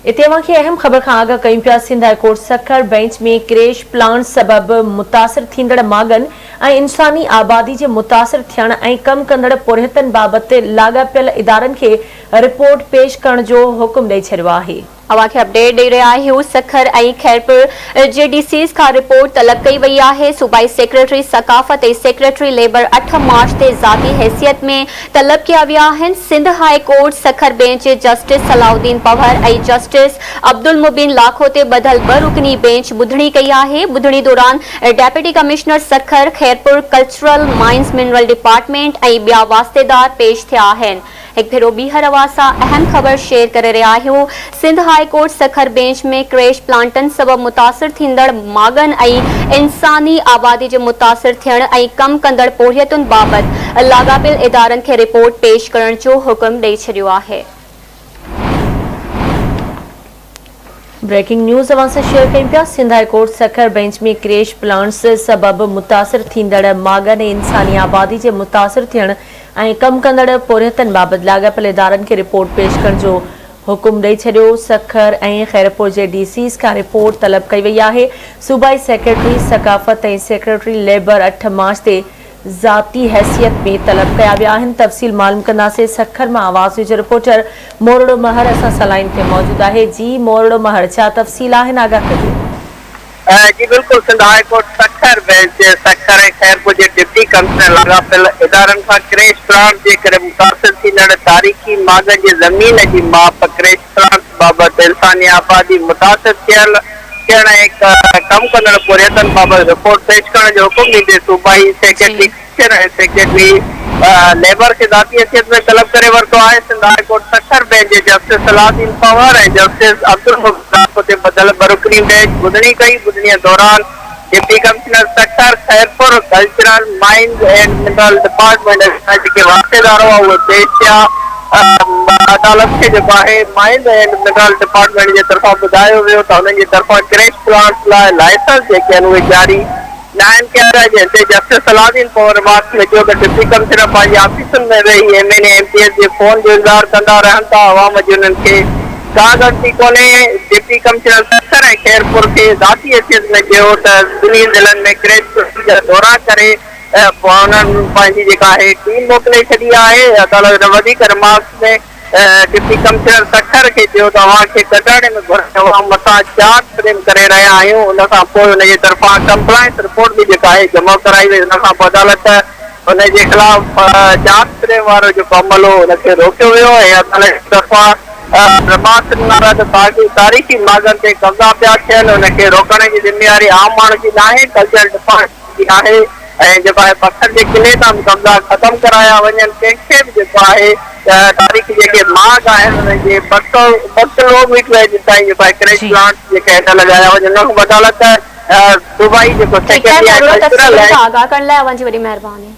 इते अहम खबर का आगा कयूं पिया। Sindh high court Sukkur bench में क्रेश प्लांट सबब मुतासिर थींदड़ मागन ऐं इंसानी आबादी जे मुतासिर थियण ऐं कम कंदड़ पुरहितन बाबत लाॻापियल इदारनि खे रिपोर्ट पेश करण जो हुकुम ॾेई छॾियो आहे। अवां खे अपडेट ॾेई रहिया आहियूं। सखर ऐं खैरपुर जे डीसीज़ खां रिपोर्ट तलब कई वई आहे। सूबाई सेक्रेटरी सकाफ़त ऐं सेक्रेटरी लेबर 8 मार्च ते ज़ाती हैसियत में तलब कया विया आहिनि। Sindh high court Sukkur bench जे जस्टिस सलाउद्दीन पवर ऐं जस्टिस अब्दुल मुबीन लाखो ते ॿधल 2 रुकनी बेंच ॿुधणी कई आहे। ॿुधणी दौरान deputy commissioner Sukkur, Khairpur, cultural, mines mineral department ऐं ॿिया वास्तेदार पेश थिया आहिनि। एक भेरो ॿीहर अवां सां अहम खबर शेयर करे रहिया आहियूं। Sindh high court Sukkur bench में क्रेश प्लांटन सबब मुतासिर थींदड़ मागन ऐं इंसानी आबादी जे मुतासिर थियण ऐं कम कंदड़ पोरियतुनि बाबत लाॻापियल इदारनि खे रिपोर्ट पेश करण जो हुकुम ॾेई छॾियो आहे। ब्रेकिंग न्यूज़ अवां सां शेयर कयूं पिया। Sindh high court Sukkur bench में क्रेश प्लांट्स सबब मुतासिर थींदड़ मागन ऐं इंसानी आबादी जे मुतासिर थियण ऐं कम कंदड़ पुरहितन बाबत लाॻापियल इदारनि खे रिपोर्ट पेश करण जो हुकुम ॾेई छॾियो। सखर ऐं खैरपुर जे डीसीज़ खां रिपोर्ट तलब कई वई आहे। सूबाई सेक्रेटरी सकाफ़त ऐं सेक्रेटरी लेबर 8 मार्च ते ज़ाती हैसियत में तलब कया विया आहिनि। तफ़सील मालूम कंदासीं। सखर मां आवाज़ जो रिपोर्टर मोरड़ो महर असां सां लाइन ते मौजूद आहे। जी मोरड़ो महर, छा तफ़सील आहिनि, आगाह कजो। जी बिल्कुल, Sindh high court Sukkur bench Sukkur ऐं खैरपुर जे डिप्टी कमिश्नर लाॻापियल इदारनि खां क्रेश प्लांट जे करे मुतासिर थींदड़ तारीख़ी मागन जी ज़मीन जी माप, क्रेश प्लांट बाबति इंसानी आबादी मुतासिर थियण ऐं कम कंदड़ पुरहितन बाबति रिपोर्ट पेश करण जो हुकुम ॾींदे सूबाई सेक्रेटरी ऐं सेक्रेटरी लेबर खे ज़ाती हैसियत में तलब करे वरितो आहे। Sindh high court Sukkur bench जे जस्टिस सलाउद्दीन पवर ऐं जस्टिस अब्दुल मुबीन लाखो ते ॿधल 2 रुकनी बेंच ॿुधणी कई। ॿुधणीअ दौरान deputy commissioner Sukkur, Khairpur, cultural, mines and mineral department जेके वास्तेदार हुआ उहे पेश थिया। अदालत खे जेको आहे माइंस एंड मिनरल डिपार्टमेंट जे तरफ़ां ॿुधायो वियो त हुननि जी तरफ़ां क्रेश प्लांट लाइ लाइसेंस जेके आहिनि उहे जारी न आहिनि कया विया। जंहिंते जस्टिस सलाउद्दीन पवर रिमार्क्स में चयो त डिप्टी कमिश्नर पंहिंजी ऑफिसुनि में वेही MNA MTS जे फ़ोन जो इंतज़ारु कंदा रहनि था। अवाम जी उन्हनि खे का ग़लती कोन्हे। डिप्टी कमिश्नर सखर ऐं खैरपुर खे ज़ाती हैसियत में चयो त ॿिन्ही ज़िलनि में क्रेश जा दौरा करे उन्हनि पंहिंजी जेका आहे टीम मोकिले छॾी आहे। अदालत वधीक रिमार्क्स में डिप्टी कमिश्नर सखर खे चयो त अव्हांखे कढण में अवां मथां जांच फ्रेम करे रहिया आहियूं। उन खां पोइ हुनजे तरफ़ां कंप्लायंस रिपोर्ट बि जेका आहे जमा कराई वई। उन खां पोइ अदालत हुनजे ख़िलाफ़ जांच फ्रेम वारो जेको अमल हो हुनखे रोकियो वियो ऐं अदालत जी तरफ़ां रिमार्क्स ॾिना त तारीख़ी मागनि ते कब्ज़ा पिया थियनि। हुनखे रोकण जी ज़िम्मेवारी आम माण्हू जी न आहे, कल्चरल डिपार्टमेंट जी आहे ऐं जेको आहे पत्थर जे किले तां बि कब्ज़ा ख़तमु कराया वञनि। कंहिंखे बि जेको आहे तारीख़ी जेके माग आहिनि हुननि जे 200 किलोमीटर ताईं जेको आहे क्रेश प्लांट जेके न लॻाया वञनि। उन खां अदालत दुबई जेको सेक्रेटरी आगाह करण लाइ अवां जी वॾी महिरबानी।